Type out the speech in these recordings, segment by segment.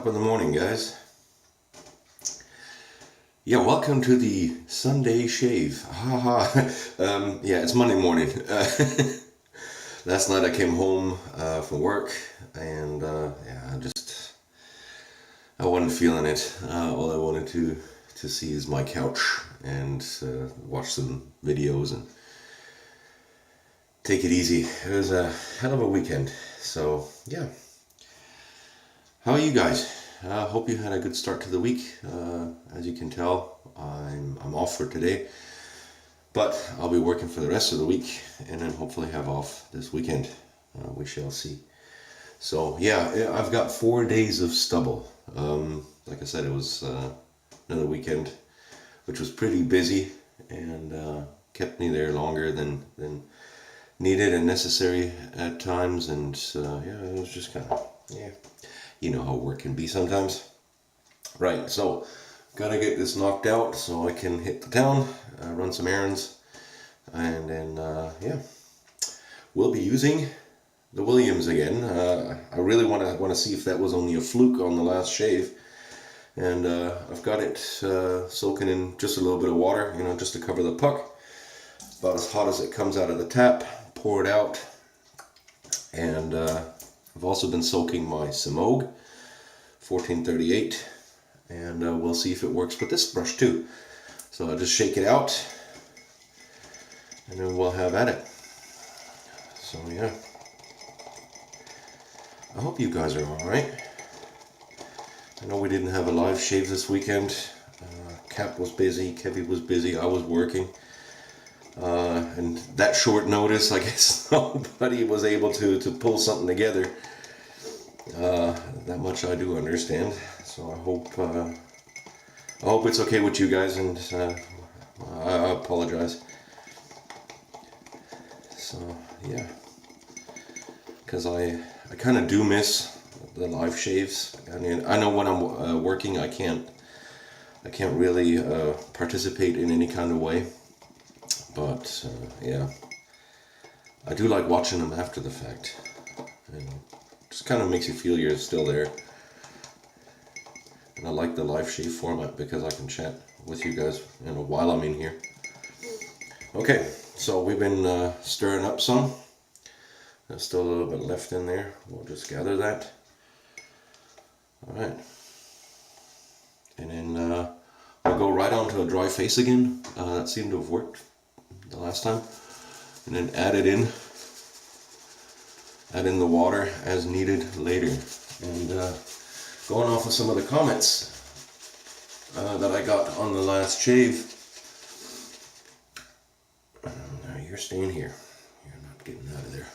Top of the morning, guys. Yeah, welcome to the Sunday shave. Haha. Yeah, it's Monday morning. Last night I came home from work and yeah, I wasn't feeling it. All I wanted to see is my couch and watch some videos and take it easy. It was a hell of a weekend. So yeah. How are you guys? Hope you had a good start to the week. As you can tell, I'm off for today, but I'll be working for the rest of the week, and then hopefully have off this weekend. We shall see. So yeah, I've got 4 days of stubble. Like I said, it was another weekend, which was pretty busy and kept me there longer than needed and necessary at times. And yeah, it was just kind of yeah. You know how work can be sometimes. Right, so gotta get this knocked out so I can hit the town, run some errands, and then yeah, we'll be using the Williams again. I really want to see if that was only a fluke on the last shave, and I've got it soaking in just a little bit of water, you know, just to cover the puck, about as hot as it comes out of the tap. Pour it out, and I've also been soaking my Semogue 1438, and we'll see if it works with this brush too. So I'll just shake it out, and then we'll have at it. So yeah, I hope you guys are alright. I know we didn't have a live shave this weekend. Cap was busy, Kevy was busy, I was working. And that short notice, I guess nobody was able to pull something together. That much I do understand. So I hope it's okay with you guys, and I apologize. So yeah, because I kind of do miss the live shaves. I mean, I know when I'm working, I can't really participate in any kind of way. But yeah, I do like watching them after the fact. You know, just kind of makes you feel you're still there. And I like the live shave format because I can chat with you guys, you know, while I'm in here. Okay, so we've been stirring up some. There's still a little bit left in there. We'll just gather that. All right, and then we'll go right onto a dry face again. That seemed to have worked the last time, and then add in the water as needed later. And going off of some of the comments that I got on the last shave, you're staying here, you're not getting out of there.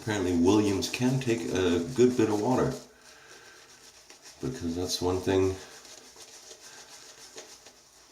Apparently Williams can take a good bit of water, because that's one thing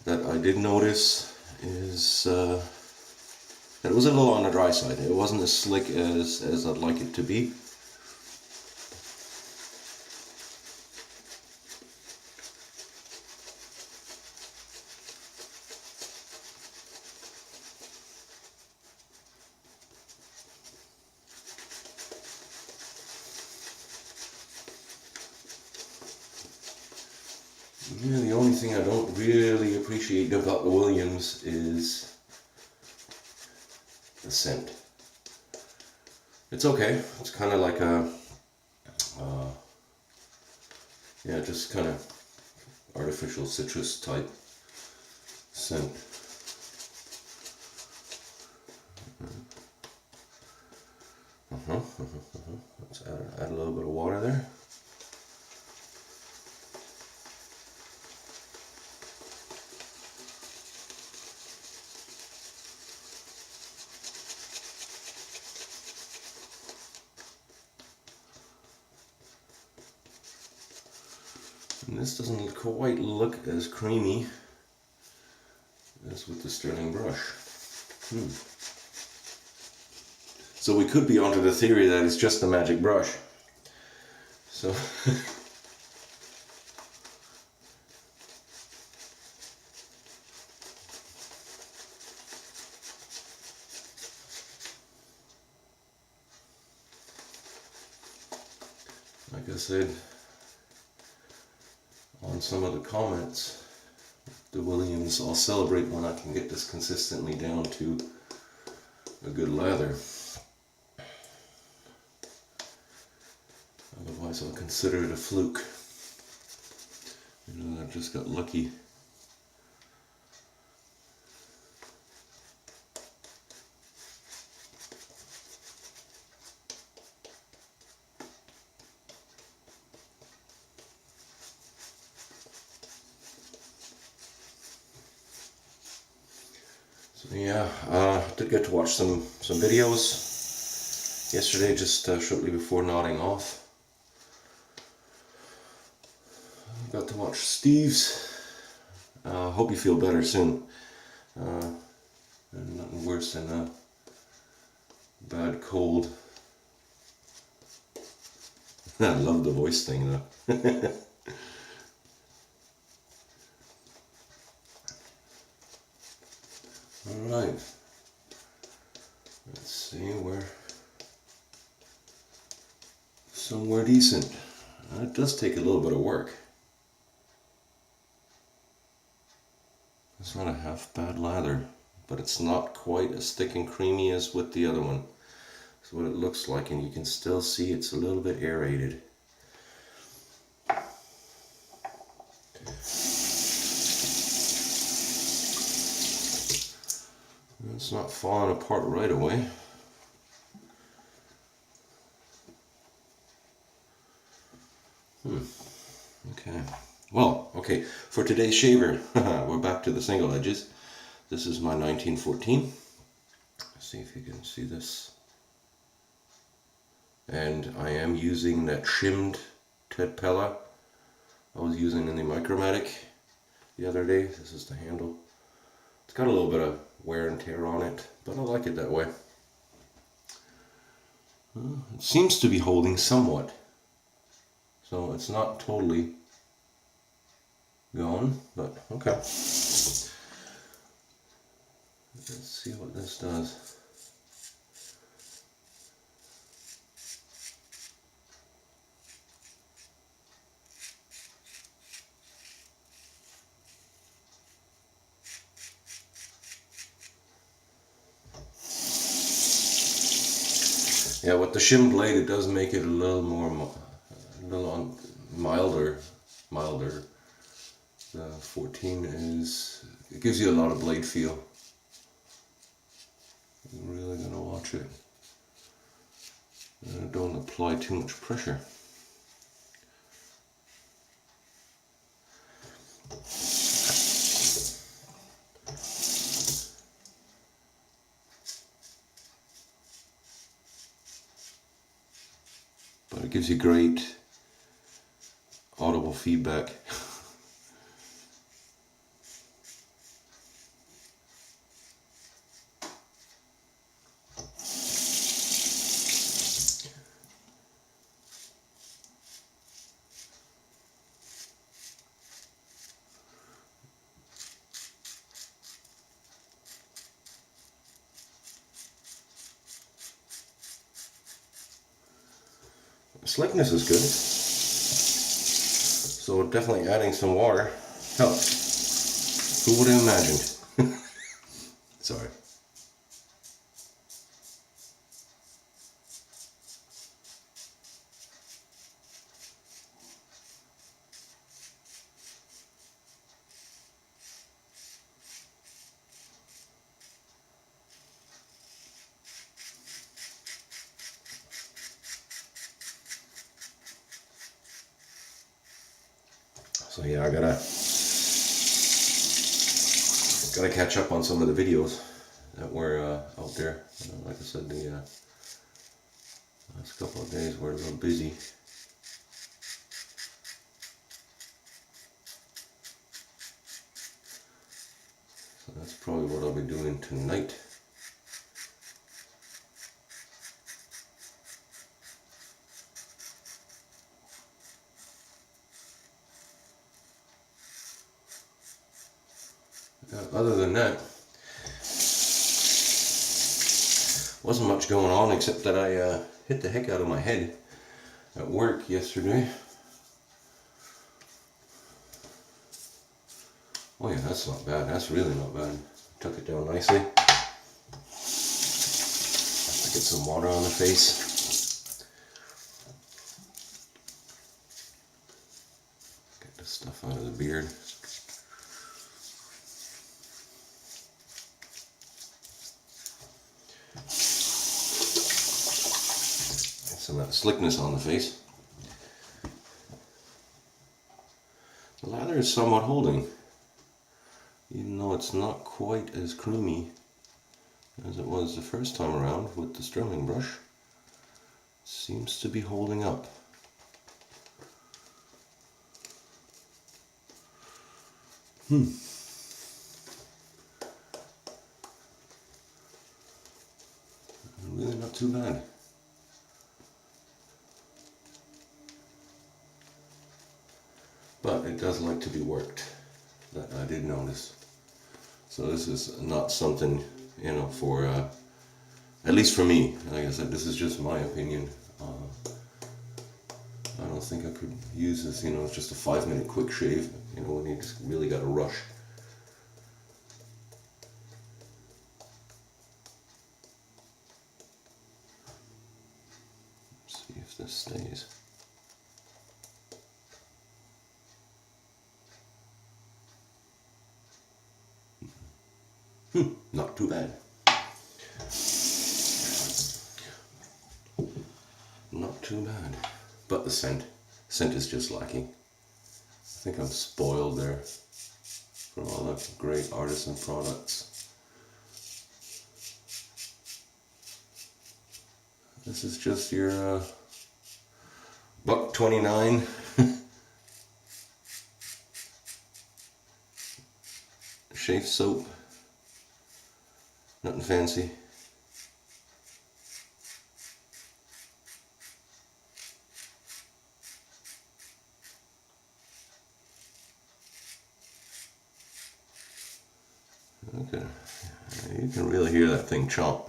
that I did notice is that it was a little on the dry side. It wasn't as slick as I'd like it to be. Yeah, the only thing I don't really appreciate about the Williams is the scent. It's okay. It's kind of like a, yeah, just kind of artificial citrus type scent. Let's add a little bit of water there. And this doesn't quite look as creamy as with the Sterling brush. So we could be onto the theory that it's just the magic brush. So like I said on some of the comments, the Williams, I'll celebrate when I can get this consistently down to a good lather. Otherwise I'll consider it a fluke. You know, I just got lucky. So yeah, did get to watch some videos yesterday, just shortly before nodding off. Got to watch Steve's. Hope you feel better soon. Nothing worse than a bad cold. I love the voice thing though. Alright. Let's see, we're somewhere decent. It does take a little bit of work. It's not a half bad lather, but it's not quite as thick and creamy as with the other one. That's what it looks like, and you can still see it's a little bit aerated. It's not falling apart right away. Okay. Well, okay, for today's shaver, we're back to the single edges. This is my 1914. Let's see if you can see this. And I am using that shimmed Ted Pella I was using in the Micromatic the other day. This is the handle. It's got a little bit of wear and tear on it, but I like it that way. It seems to be holding somewhat. So it's not totally gone, but okay. Let's see what this does. Yeah, with the shim blade, it does make it a little more, milder. The 14 it gives you a lot of blade feel. I'm really gonna watch it. And don't apply too much pressure. But it gives you great audible feedback. Slickness is good, so definitely adding some water helps. Who would have imagined? Sorry. So yeah, I gotta catch up on some of the videos that were out there. Like I said, the last couple of days were a little busy. So that's probably what I'll be doing tonight. Other than that, wasn't much going on except that I hit the heck out of my head at work yesterday. Oh yeah, that's not bad. That's really not bad. Took it down nicely. Have to get some water on the face. Get the stuff out of the beard. Get some of that slickness on the face. The lather is somewhat holding, even though it's not quite as creamy as it was the first time around with the Sterling brush. It seems to be holding up. Really not too bad. But it does like to be worked. That I did notice. So this is not something, you know, for, at least for me, like I said, this is just my opinion. I don't think I could use this, you know, it's just a 5-minute quick shave, you know, when you just really got to rush. Let's see if this stays. Not too bad. Not too bad. But the scent is just lacking. I think I'm spoiled there from all the great artisan products. This is just your $1.29 shave soap. Nothing fancy. Okay, you can really hear that thing chomp.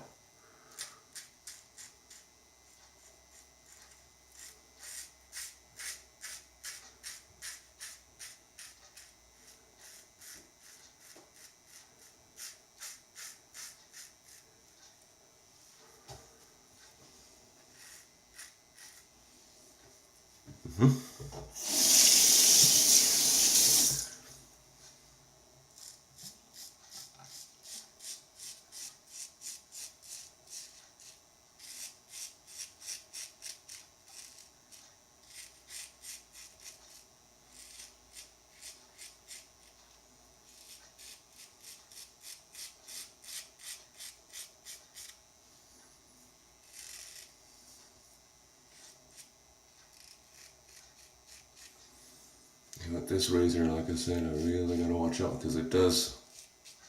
With this razor, like I said, I really gotta watch out because it does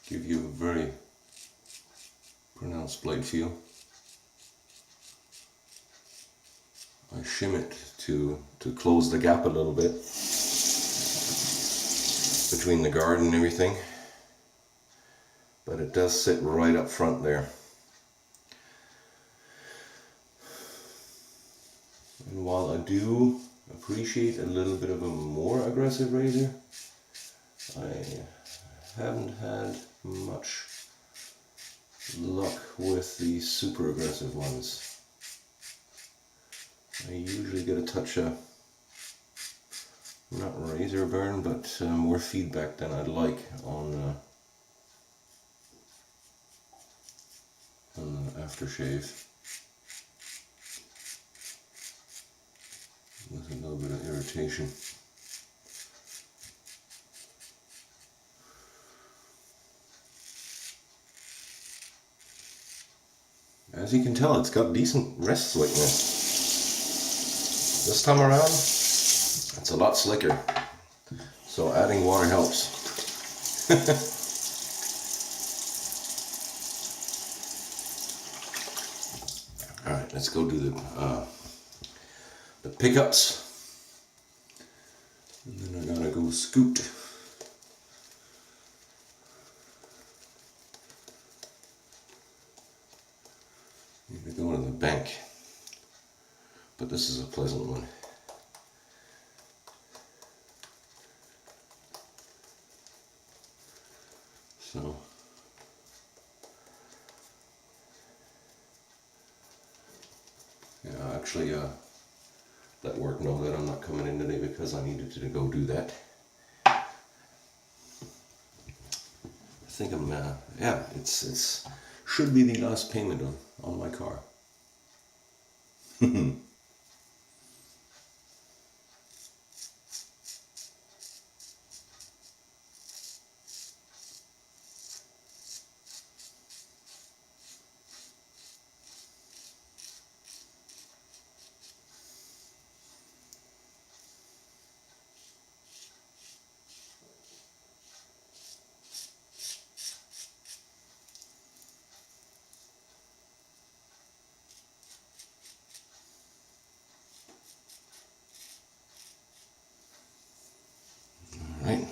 give you a very pronounced blade feel. I shim it to close the gap a little bit between the guard and everything, but it does sit right up front there. And while I do appreciate a little bit of a more aggressive razor, I haven't had much luck with the super aggressive ones. I usually get a touch of, not razor burn, but more feedback than I'd like on the aftershave. With a little bit of irritation. As you can tell, it's got decent wrist slickness. This time around, it's a lot slicker. So adding water helps. Alright, let's go do the pickups. And then I gotta go scoot. Need to go to the bank. but this is a pleasant one. So yeah, actually let work know that I'm not coming in today because I needed to go do that. I think I'm yeah, it's should be the last payment on my car. Right.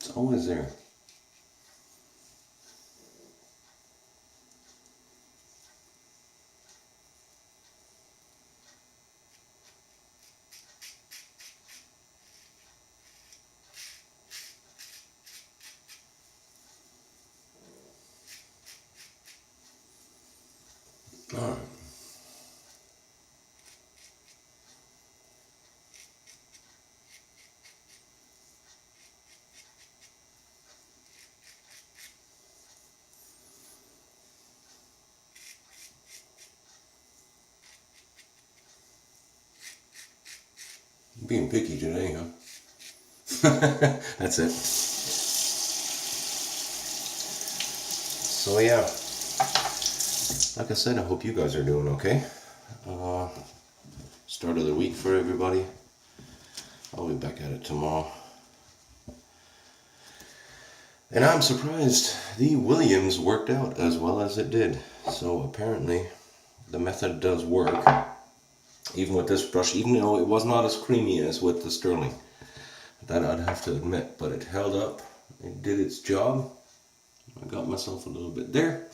It's always there. All right. Being picky today, huh? That's it. So yeah, like I said, I hope you guys are doing okay. Start of the week for everybody. I'll be back at it tomorrow. And I'm surprised the Williams worked out as well as it did. So apparently the method does work. Even with this brush, even though it was not as creamy as with the Sterling. That I'd have to admit, but it held up. It did its job. I got myself a little bit there.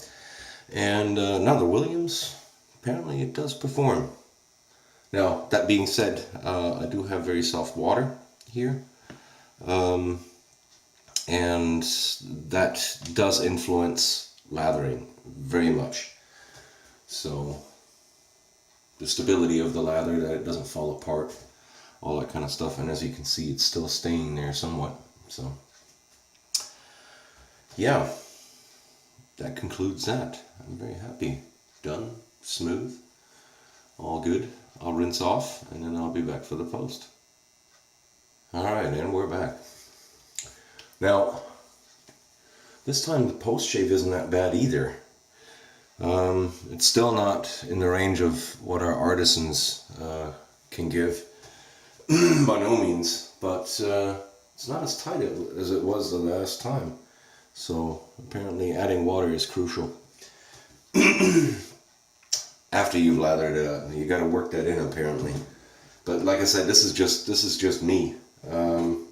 And now the Williams, apparently it does perform. Now, that being said, I do have very soft water here. And that does influence lathering very much. So, the stability of the lather, that it doesn't fall apart, all that kind of stuff. And as you can see, it's still staying there somewhat. So, yeah, that concludes that. I'm very happy. Done, smooth, all good. I'll rinse off and then I'll be back for the post. Alright, and we're back. Now, this time the post shave isn't that bad either. It's still not in the range of what our artisans can give, by no means, but it's not as tight as it was the last time. So apparently adding water is crucial. After you've lathered it up, you got to work that in apparently. But like I said, this is just me. I'm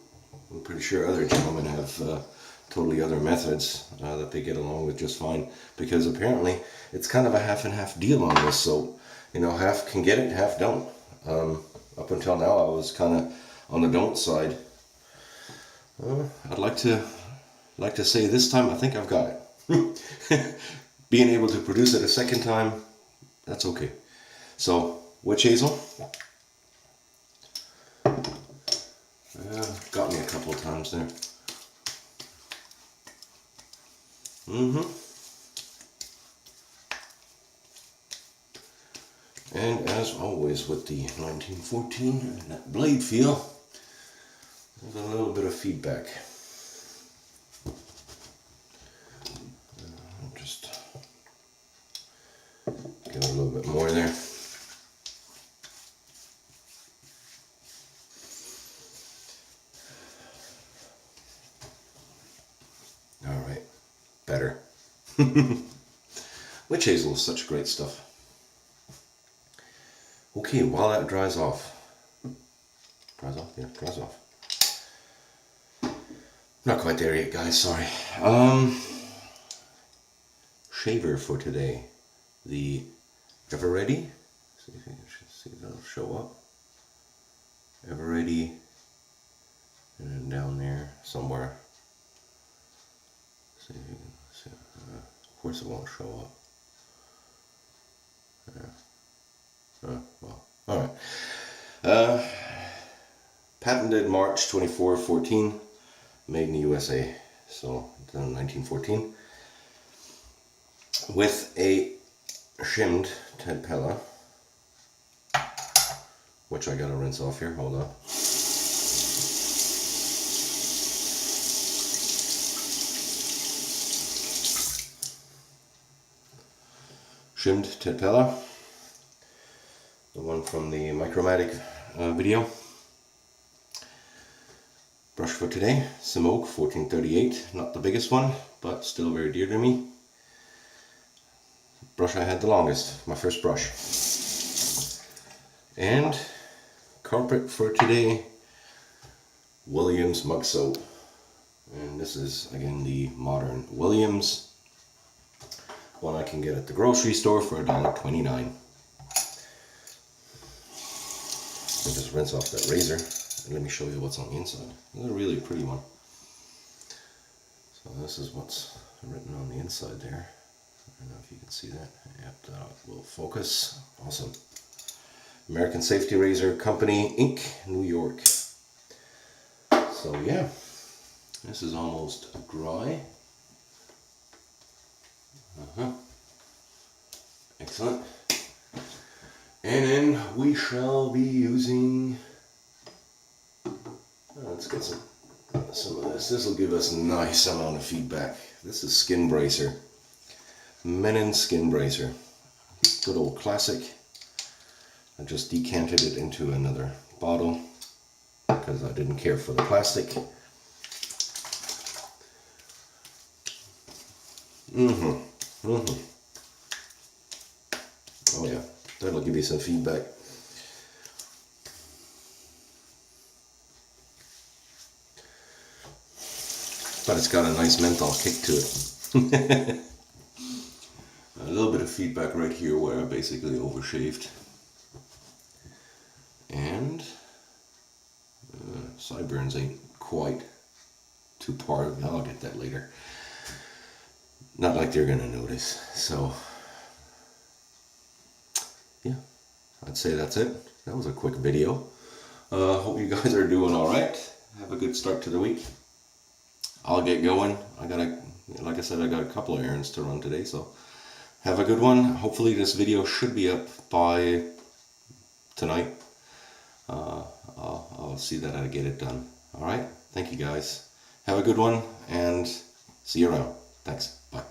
pretty sure other gentlemen have totally other methods that they get along with just fine, because apparently it's kind of a half and half deal on this. So, you know, half can get it, half don't. Up until now, I was kind of on the don't side. I'd like to say this time I think I've got it. Being able to produce it a second time, that's okay. So, witch hazel. Got me a couple of times there. And as always with the 1914 and that blade feel, there's a little bit of feedback. Just give it a little Witch hazel is such great stuff. Okay, while that dries off. Dries off? Yeah, dries off. Not quite there yet, guys, sorry. Shaver for today. The Ever Ready. See if you can see if that'll show up. Ever Ready. And then down there somewhere. See if you can see. Of course it won't show up. Well, alright. Patented March 24, 14. Made in the USA. So, done in 1914. With a shimmed Ted Pella, which I gotta rinse off here, hold on. Shimmed Ted Pella, the one from the Micromatic video. Brush for today, Simoke 1438, not the biggest one, but still very dear to me. Brush I had the longest, my first brush. And carpet for today, Williams mug soap. And this is again the modern Williams, one I can get at the grocery store for $1.29. I'll just rinse off that razor and let me show you what's on the inside. It's a really pretty one. So this is what's written on the inside there. I don't know if you can see that. Yep, that will focus. Awesome. American Safety Razor Company, Inc., New York. So yeah, this is almost dry. Excellent. And then we shall be using, let's get some of this. This will give us a nice amount of feedback. This is Skin Bracer. Menon Skin Bracer. Good old classic. I just decanted it into another bottle because I didn't care for the plastic. Oh yeah, that'll give you some feedback. But it's got a nice menthol kick to it. A little bit of feedback right here where I basically overshaved. And sideburns ain't quite too par. I'll get that later. Not like they're gonna notice. So yeah, I'd say that's it. That was a quick video. Hope you guys are doing alright. Have a good start to the week. I'll get going. Like I said, I got a couple of errands to run today, so have a good one. Hopefully this video should be up by tonight. I'll see that I get it done. Alright, thank you guys. Have a good one and see you around. Thanks. Bye.